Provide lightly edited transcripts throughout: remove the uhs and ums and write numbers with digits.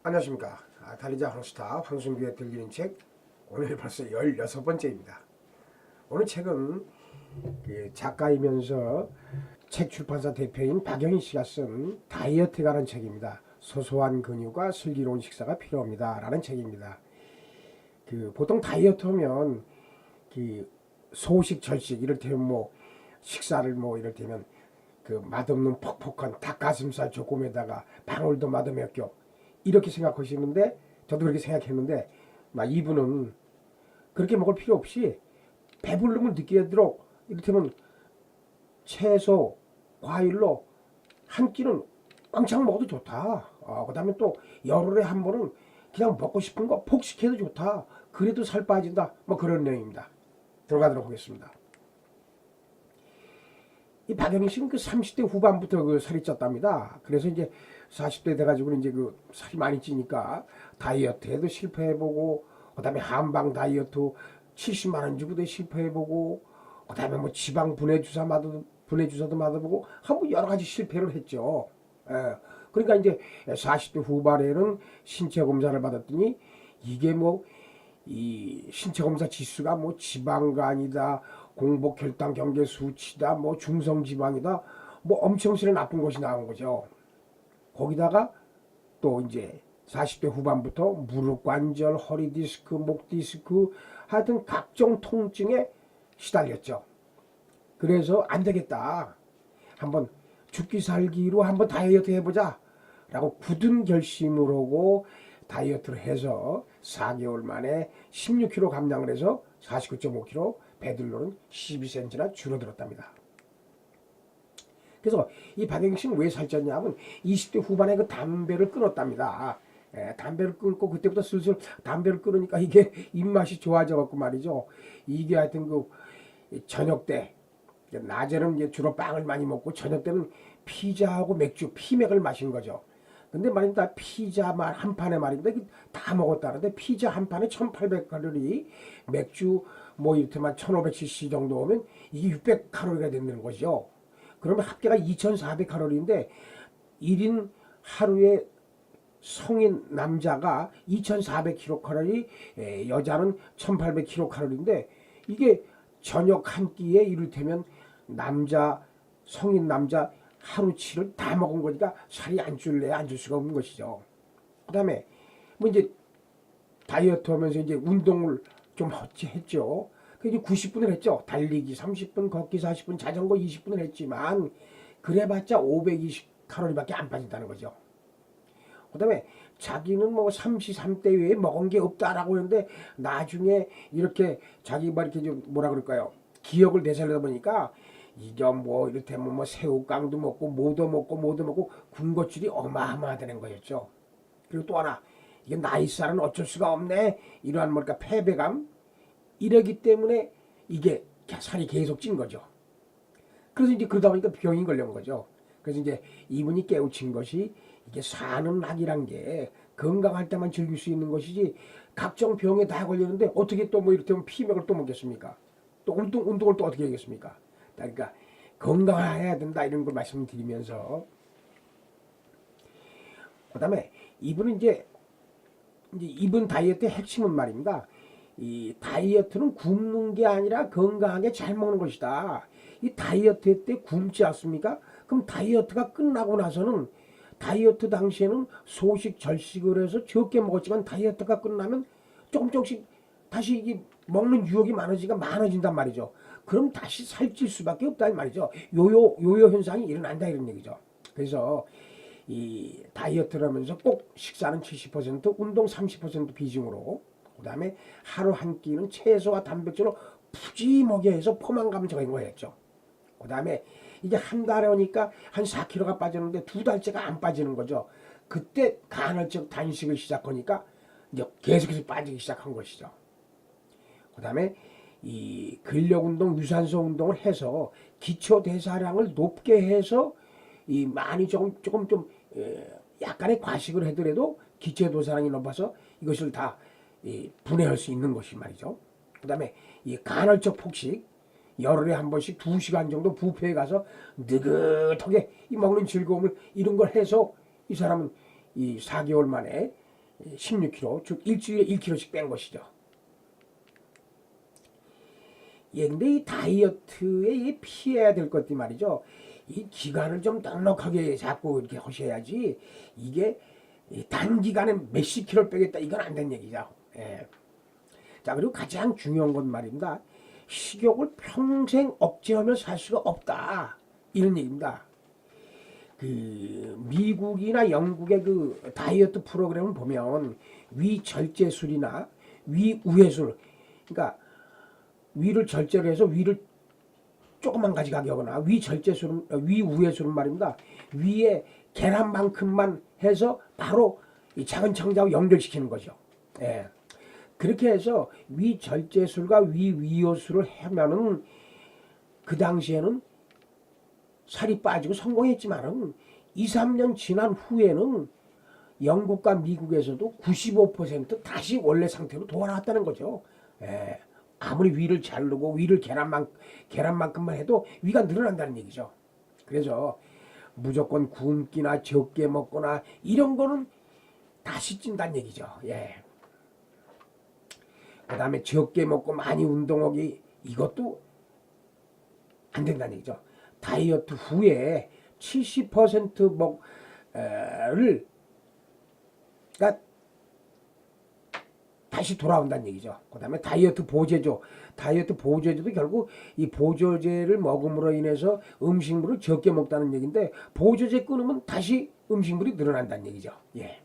안녕하십니까. 달리자 황스타 황순규의 들리는 책 오늘 벌써 16번째입니다. 오늘 책은 작가이면서 책 출판사 대표인 박영희 씨가 쓴 다이어트에 관한 책입니다. 소소한 근육과 슬기로운 식사가 필요합니다 라는 책입니다. 보통 다이어트 하면 소식 절식 이를테면 식사를 이를테면 맛없는 퍽퍽한 닭가슴살 조금에다가 방울도 맛도 몇 겹 이렇게 생각하시는데 저도 그렇게 생각했는데 이분은 그렇게 먹을 필요 없이 배부름을 느끼도록 이를테면 채소, 과일로 한 끼는 왕창 먹어도 좋다. 그 다음에 또 열흘에 한 번은 그냥 먹고 싶은 거 폭식해도 좋다. 그래도 살 빠진다. 그런 내용입니다. 들어가도록 하겠습니다. 이 박영희 씨는 30대 후반부터 살이 쪘답니다. 그래서 이제 40대 돼가지고 이제 살이 많이 찌니까 다이어트에도 실패해보고, 그 다음에 한방 다이어트 70만원 주고도 실패해보고, 그 다음에 지방 분해주사도 맞아보고, 한번 여러 가지 실패를 했죠. 그러니까 이제 40대 후반에는 신체 검사를 받았더니 이게 이 신체 검사 지수가 지방간이다, 공복 혈당 경계 수치다, 중성 지방이다, 엄청스레 나쁜 것이 나온 거죠. 거기다가 또 이제 40대 후반부터 무릎 관절, 허리 디스크, 목 디스크, 하여튼 각종 통증에 시달렸죠. 그래서 안 되겠다. 한번 죽기 살기로 한번 다이어트 해보자 라고 굳은 결심을 하고 다이어트를 해서 4개월 만에 16kg 감량을 해서 49.5kg, 배들로는 12cm나 줄어들었답니다. 그래서 이 박영희 씨는 왜 살쪘냐면 20대 후반에 담배를 끊었답니다. 담배를 끊고 그때부터 슬슬 담배를 끊으니까 이게 입맛이 좋아져 갖고 말이죠. 이게 하여튼 저녁 때, 낮에는 이제 주로 빵을 많이 먹고 저녁 때는 피자하고 맥주, 피맥을 마신 거죠. 근데 말입니다. 피자 한 판에 말입니다. 다 먹었다는데 피자 한 판에 1800칼로리, 맥주 이렇게만 1500cc 정도 오면 이게 600칼로리가 되는 거죠. 그러면 합계가 2400칼로리인데 1인 하루에 성인 남자가 2400kcal, 여자는 1800kcal인데 이게 저녁 한 끼에 이를테면 성인 남자 하루치를 다 먹은 거니까 살이 안 찔래 안 찔 수가 없는 것이죠. 그 다음에 이제 다이어트 하면서 이제 운동을 좀 했죠. 그래서 90분을 했죠. 달리기 30분, 걷기 40분, 자전거 20분을 했지만 그래봤자 520칼로리밖에 안 빠진다는 거죠. 그 다음에 자기는 33대 외에 먹은 게 없다라고 하는데 나중에 이렇게 자기 이렇게 좀 뭐라 그럴까요? 기억을 되살리다 보니까 이게 이를테면 새우깡도 먹고 뭐도 먹고 군것질이 어마어마하다는 거였죠. 그리고 또 하나, 이게 나이살은 어쩔 수가 없네, 이러한 패배감, 이러기 때문에 이게 살이 계속 찐 거죠. 그래서 이제 그러다 보니까 병이 걸린 거죠. 그래서 이제 이분이 깨우친 것이 이게 사는 낙이란 게 건강할 때만 즐길 수 있는 것이지 각종 병에 다 걸리는데 어떻게 또 이를테면 피맥을 또 먹겠습니까? 또 운동을 또 어떻게 하겠습니까? 그러니까 건강해야 된다 이런 걸 말씀드리면서, 그 다음에 이분은 이제 이분 다이어트의 핵심은 말입니다. 이 다이어트는 굶는 게 아니라 건강하게 잘 먹는 것이다. 이 다이어트 때 굶지 않습니까? 그럼 다이어트가 끝나고 나서는, 다이어트 당시에는 소식 절식을 해서 적게 먹었지만 다이어트가 끝나면 조금씩 다시 이게 먹는 유혹이 많아진단 말이죠. 그럼 다시 살찔 수밖에 없다 이 말이죠. 요요 현상이 일어난다 이런 얘기죠. 그래서 이 다이어트를 하면서 꼭 식사는 70%, 운동 30% 비중으로, 그 다음에 하루 한 끼는 채소와 단백질로 푸짐하게 해서 포만감을 적용했죠. 그 다음에 이제 한 달에 오니까 한 4kg가 빠졌는데 2달째가 안 빠지는 거죠. 그때 간헐적 단식을 시작하니까 이제 계속해서 빠지기 시작한 것이죠. 그 다음에 이 근력운동, 유산소 운동을 해서 기초 대사량을 높게 해서 이 많이 조금 좀 약간의 과식을 하더라도 기초 대사량이 높아서 이것을 다 분해할 수 있는 것이 말이죠. 그 다음에 이 간헐적 폭식, 열흘에 한 번씩 2시간 정도 뷔페에 가서 느긋하게 이 먹는 즐거움을 이런 걸 해서 이 사람은 이 4개월 만에 16kg, 즉 일주일에 1kg씩 뺀 것이죠. 예, 근데 이 다이어트에 피해야 될 것들이 말이죠. 이 기간을 좀 넉넉하게 잡고 이렇게 하셔야지 이게 단기간에 몇십 킬로 빼겠다 이건 안 된 얘기죠. 예. 자, 그리고 가장 중요한 건 말입니다. 식욕을 평생 억제하며 살 수가 없다. 이런 얘기입니다. 그 미국이나 영국의 그 다이어트 프로그램을 보면 위절제술이나 위우회술, 그러니까 위를 절제를 해서 위를 조금만 가져가게 하거나 위절제술은 위우회술은 말입니다. 위에 계란만큼만 해서 바로 이 작은 청자하고 연결시키는 거죠. 예. 그렇게 해서 위절제술과 위위호술을 하면은 그 당시에는 살이 빠지고 성공했지만은 2, 3년 지난 후에는 영국과 미국에서도 95% 다시 원래 상태로 돌아왔다는 거죠. 예. 아무리 위를 자르고 위를 계란만큼만 해도 위가 늘어난다는 얘기죠. 그래서 무조건 굶기나 적게 먹거나 이런 거는 다시 찐다는 얘기죠. 예. 그 다음에 적게 먹고 많이 운동하기 이것도 안 된다는 얘기죠. 다이어트 후에 70% 먹을 그러니까 다시 돌아온다는 얘기죠. 그 다음에 다이어트 보조제. 다이어트 보조제도 결국 이 보조제를 먹음으로 인해서 음식물을 적게 먹다는 얘기인데 보조제 끊으면 다시 음식물이 늘어난다는 얘기죠. 예.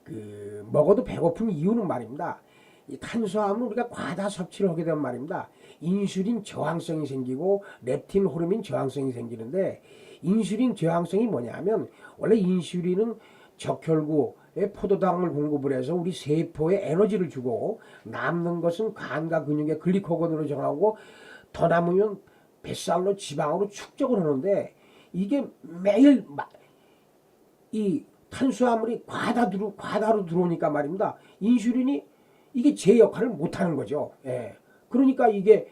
그 먹어도 배고픈 이유는 말입니다. 이 탄수화물 우리가 과다 섭취를 하게 되면 말입니다. 인슐린 저항성이 생기고 렙틴 호르몬 저항성이 생기는데 인슐린 저항성이 뭐냐면 원래 인슐린은 적혈구에 포도당을 공급을 해서 우리 세포에 에너지를 주고 남는 것은 간과 근육의 글리코겐으로 정하고 더 남으면 뱃살로 지방으로 축적을 하는데 이게 매일 이 탄수화물이 과다로 들어오니까 말입니다. 인슐린이 이게 제 역할을 못하는 거죠. 예. 그러니까 이게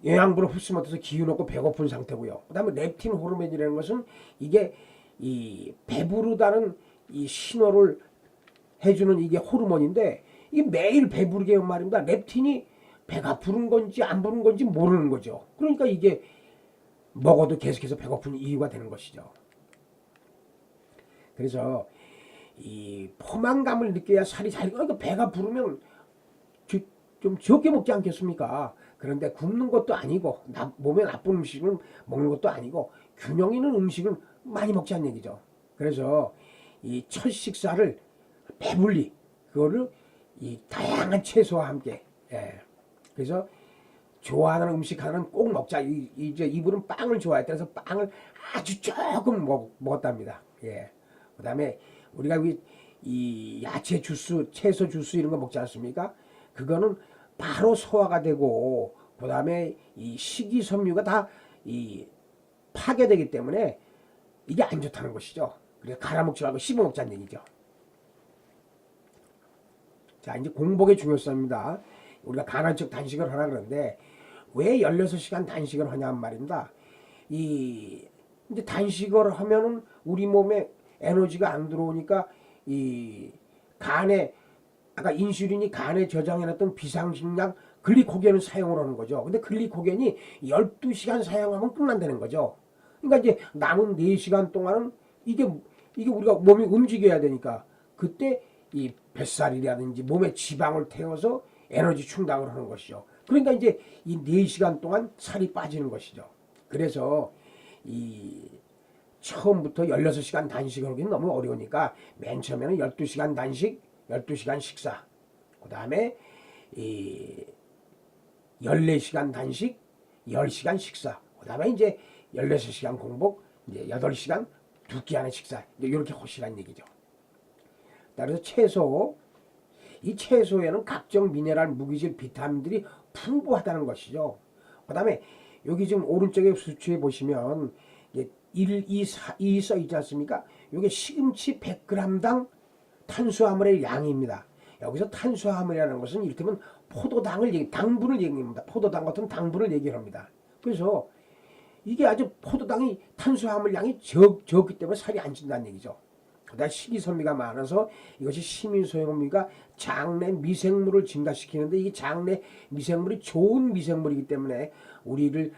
영양분을 흡수 못해서 기운 없고 배고픈 상태고요. 그 다음에 렙틴 호르몬이라는 것은 이게 이 배부르다는 이 신호를 해주는 이게 호르몬인데 이게 매일 배부르게 하면 말입니다. 렙틴이 배가 부른 건지 안 부른 건지 모르는 거죠. 그러니까 이게 먹어도 계속해서 배고픈 이유가 되는 것이죠. 그래서 이 포만감을 느껴야 살이 잘, 그러니까 배가 부르면 좀 적게 먹지 않겠습니까? 그런데 굶는 것도 아니고 몸에 나쁜 음식을 먹는 것도 아니고 균형 있는 음식을 많이 먹자는 얘기죠. 그래서 이 첫 식사를 배불리 그거를 이 다양한 채소와 함께, 예. 그래서 좋아하는 음식 하나는 꼭 먹자. 이제 이분은 빵을 좋아했다 해서 빵을 아주 조금 먹었답니다. 예. 그 다음에 우리가 이 야채 주스, 채소 주스 이런 거 먹지 않습니까? 그거는 바로 소화가 되고, 그 다음에 이 식이섬유가 다 이 파괴되기 때문에 이게 안 좋다는 것이죠. 그래서 갈아 먹지 말고 씹어 먹자는 얘기죠. 자, 이제 공복의 중요성입니다. 우리가 간헐적 단식을 하라 그러는데, 왜 16시간 단식을 하냐는 말입니다. 이제 단식을 하면은 우리 몸에 에너지가 안 들어오니까 이 간에 아까 인슐린이 간에 저장해놨던 비상식량 글리코겐을 사용을 하는 거죠. 근데 글리코겐이 12시간 사용하면 끝난다는 거죠. 그러니까 이제 남은 4시간 동안은 이게 우리가 몸이 움직여야 되니까 그때 이 뱃살이라든지 몸에 지방을 태워서 에너지 충당을 하는 것이죠. 그러니까 이제 이 4시간 동안 살이 빠지는 것이죠. 그래서 이 처음부터 16시간 단식을 하기는 너무 어려우니까 맨 처음에는 12시간 단식, 12시간 식사, 그 다음에 이 14시간 단식, 10시간 식사, 그 다음에 이제 16시간 공복, 이제 8시간 두 끼 안에 식사, 이렇게 하시라는 얘기죠. 그래서 이 채소에는 각종 미네랄, 무기질, 비타민들이 풍부하다는 것이죠. 그 다음에 여기 지금 오른쪽에 수치에 보시면 1, 2, 4, 2 써 있지 않습니까? 이게 시금치 100g당 탄수화물의 양입니다. 여기서 탄수화물이라는 것은 이를테면 당분을 얘기합니다. 포도당 같은 당분을 얘기합니다. 그래서 이게 아주 포도당이 탄수화물 양이 적기 때문에 살이 안 찐다는 얘기죠. 그다음 식이섬유가 많아서 이것이 시민소염류가 장내 미생물을 증가시키는데 이게 장내 미생물이 좋은 미생물이기 때문에 우리를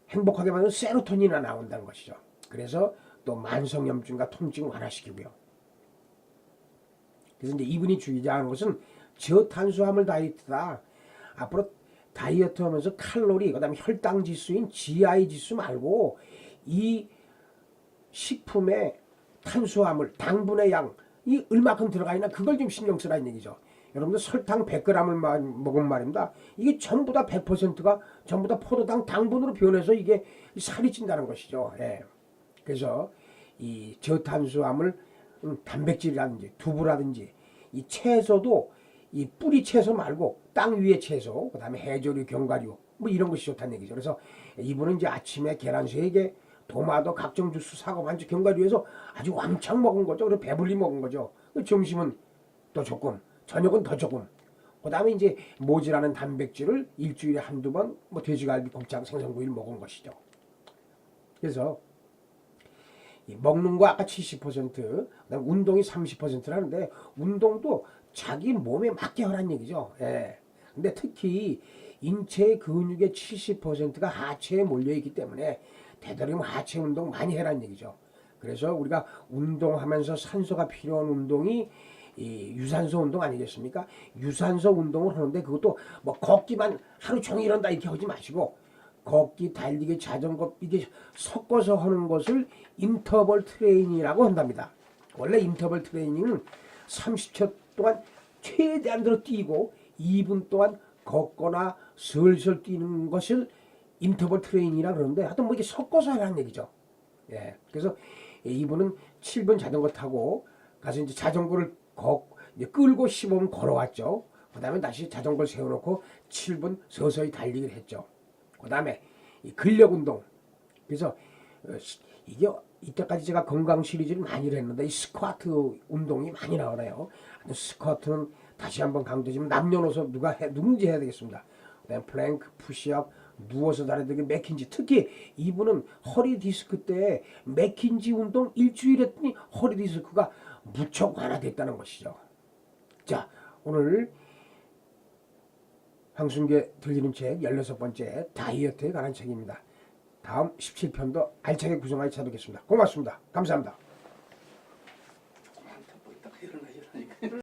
행복하게 만드는 세로토닌이 나온다는 것이죠. 그래서 또 만성염증과 통증을 완화시키고요. 그래서 이제 이분이 주의하는 것은 저탄수화물 다이어트다. 앞으로 다이어트 하면서 칼로리, 그 다음에 혈당 지수인 GI 지수 말고 이 식품에 탄수화물, 당분의 양이 얼마큼 들어가 있나 그걸 좀 신경 쓰라는 얘기죠. 여러분들 설탕 100g을 먹은 말입니다. 이게 전부 다 100%가 전부 다 포도당 당분으로 변해서 이게 살이 찐다는 것이죠. 예. 그래서 이 저탄수화물 단백질이라든지 두부라든지 이 채소도 이 뿌리 채소 말고 땅 위의 채소, 그 다음에 해조류, 견과류 뭐 이런 것이 좋다는 얘기죠. 그래서 이분은 이제 아침에 계란 3개, 도마도 각종 주스, 사과 반죽, 견과류에서 아주 왕창 먹은 거죠. 그리고 배불리 먹은 거죠. 점심은 또 조금, 저녁은 더 조금. 그 다음에 이제 모질하는 단백질을 일주일에 한두 번 뭐 돼지갈비, 곱창, 생선구이를 먹은 것이죠. 그래서 먹는 거 아까 70%, 그다음에 운동이 30%라는데 운동도 자기 몸에 맞게 하라는 얘기죠. 예. 근데 특히 인체 근육의 70%가 하체에 몰려 있기 때문에 되도록이면 하체 운동 많이 해라는 얘기죠. 그래서 우리가 운동하면서 산소가 필요한 운동이 이 유산소 운동 아니겠습니까? 유산소 운동을 하는데 그것도 뭐 걷기만 하루 종일 한다 이렇게 하지 마시고 걷기, 달리기, 자전거 이게 섞어서 하는 것을 인터벌 트레이닝이라고 한답니다. 원래 인터벌 트레이닝은 30초 동안 최대한으로 뛰고 2분 동안 걷거나 슬슬 뛰는 것을 인터벌 트레이닝이라 그러는데 하여튼 뭐 이게 섞어서 하라는 얘기죠. 예. 그래서 이분은 7분 자전거 타고 가서 이제 자전거를 이제 끌고 15분 걸어왔죠. 그 다음에 다시 자전거를 세워놓고 7분 서서히 달리기를 했죠. 그 다음에 근력 운동. 그래서 이게 이때까지 제가 건강 시리즈를 많이 했는데 이 스쿼트 운동이 많이 나오네요. 스쿼트는 다시 한번 강조지만 남녀노소 누군지 해야 되겠습니다. 그다음에 플랭크, 푸시업, 누워서 다리들기, 맥킨지. 특히 이분은 허리 디스크 때 맥킨지 운동 일주일 했더니 허리 디스크가 무척 완화됐다는 것이죠. 자, 오늘 황순계 들리는 책 16번째 다이어트에 관한 책입니다. 다음 17편도 알차게 구성하여 찾아뵙겠습니다. 고맙습니다. 감사합니다.